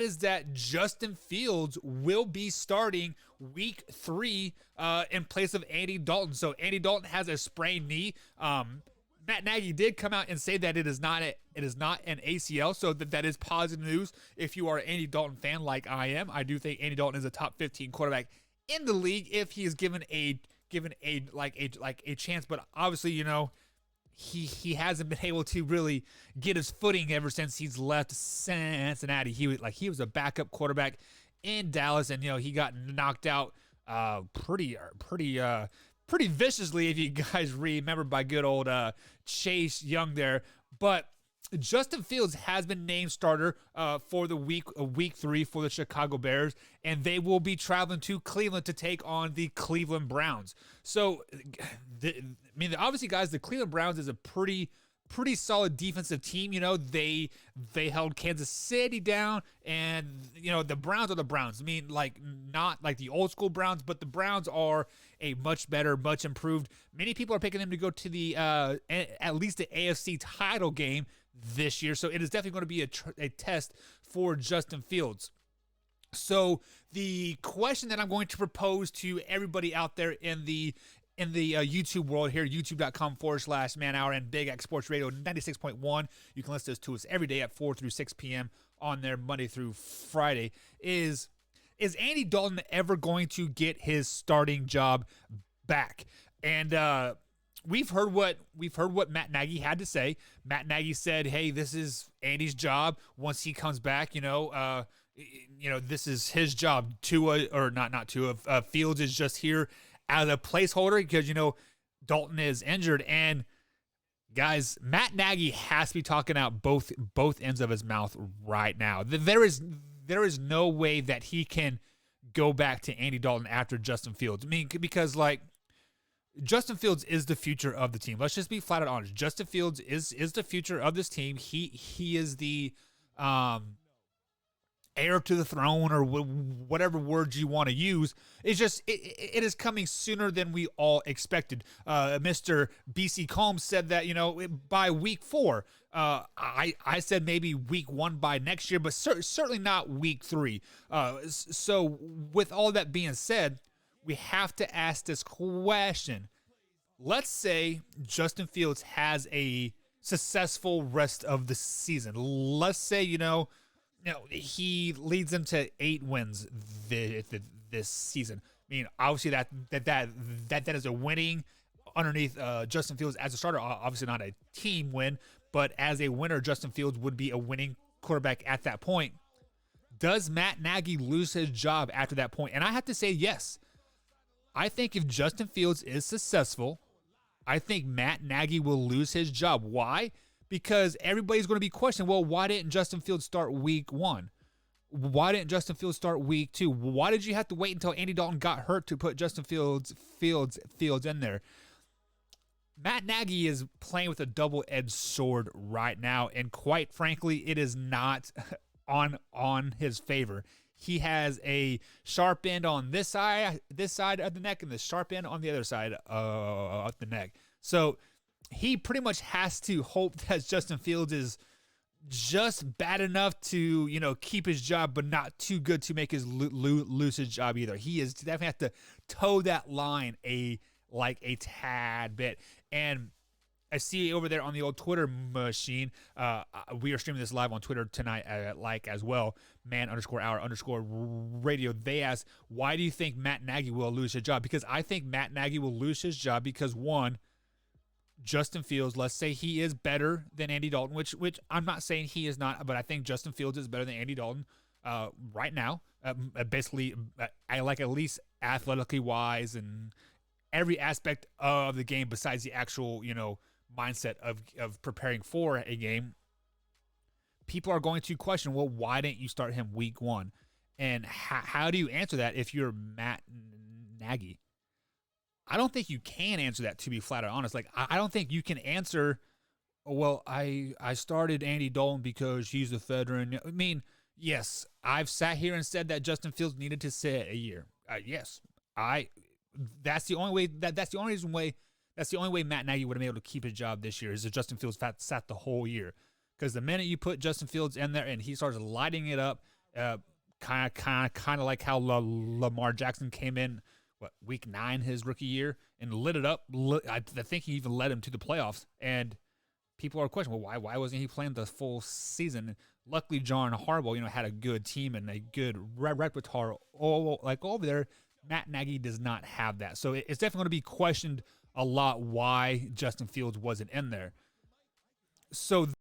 is that Justin Fields will be starting week 3 in place of Andy Dalton. So Andy Dalton has a sprained knee. Matt Nagy did come out and say that it is not an ACL, so that is positive news if you are an Andy Dalton fan like I am. I do think Andy Dalton is a top 15 quarterback in the league if he is given a chance. But obviously, he hasn't been able to really get his footing ever since he's left Cincinnati. He was a backup quarterback in Dallas, and he got knocked out pretty viciously, if you guys remember, by good old Chase Young there. But Justin Fields has been named starter for the week 3 for the Chicago Bears, and they will be traveling to Cleveland to take on the Cleveland Browns. So, obviously, guys, the Cleveland Browns is a pretty solid defensive team. They held Kansas City down, and the Browns are the Browns. Not like the old school Browns, but the Browns are a much better, much improved. Many people are picking them to go to the at least the AFC title game this year. So it is definitely going to be a test for Justin Fields. So the question that I'm going to propose to everybody out there in the YouTube world here, youtube.com/Man Hour and Big X Sports Radio 96.1. You can listen to us every day at 4 through 6 p.m. on there, Monday through Friday. Is Andy Dalton ever going to get his starting job back? And we've heard what Matt Nagy had to say. Matt Nagy said, "Hey, this is Andy's job. Once he comes back, this is his job. Fields is just here as a placeholder because Dalton is injured." And guys, Matt Nagy has to be talking out both ends of his mouth right now. There is no way that he can go back to Andy Dalton after Justin Fields. Because Justin Fields is the future of the team. Let's just be flat out honest. Justin Fields is the future of this team. He is the heir to the throne, or whatever words you want to use. It's just it is coming sooner than we all expected. Mr. BC Combs said that by week 4. I said maybe week 1 by next year, but certainly not week 3. So with all that being said, we have to ask this question. Let's say Justin Fields has a successful rest of the season. Let's say he leads them to 8 wins this season. Obviously that is a winning underneath Justin Fields as a starter. Obviously not a team win, but as a winner, Justin Fields would be a winning quarterback at that point. Does Matt Nagy lose his job after that point? And I have to say yes. I think if Justin Fields is successful, I think Matt Nagy will lose his job. Why? Because everybody's going to be questioning, well, why didn't Justin Fields start week 1? Why didn't Justin Fields start week 2? Why did you have to wait until Andy Dalton got hurt to put Justin Fields in there? Matt Nagy is playing with a double-edged sword right now, and quite frankly, it is not on his favor. He has a sharp end on this side of the neck, and the sharp end on the other side of the neck. So he pretty much has to hope that Justin Fields is just bad enough to keep his job, but not too good to make his lose his job either. He is definitely have to toe that line a tad bit. And I see over there on the old Twitter machine, we are streaming this live on Twitter tonight as well, man_hour_radio. They ask, why do you think Matt Nagy will lose his job? Because I think Matt Nagy will lose his job because, one, Justin Fields, let's say he is better than Andy Dalton, which I'm not saying he is not, but I think Justin Fields is better than Andy Dalton right now. Basically, I like at least athletically wise and every aspect of the game besides the actual, mindset of preparing for a game. People are going to question, well, why didn't you start him week 1? And how do you answer that if you're Matt Nagy? I don't think you can answer that, to be flat out honest. I don't think you can answer, well, I started Andy Dalton because he's a veteran. Yes, I've sat here and said that Justin Fields needed to sit a year. Yes, that's the only way. That's the only way Matt Nagy would have been able to keep his job this year is if Justin Fields sat the whole year. Because the minute you put Justin Fields in there and he starts lighting it up, Kind of like how Lamar Jackson came in, week 9 his rookie year and lit it up. I think he even led him to the playoffs. And people are questioning, well, why wasn't he playing the full season? Luckily, John Harbaugh, had a good team and a good repertoire. Like over there, Matt Nagy does not have that. So it's definitely going to be questioned a lot why Justin Fields wasn't in there. So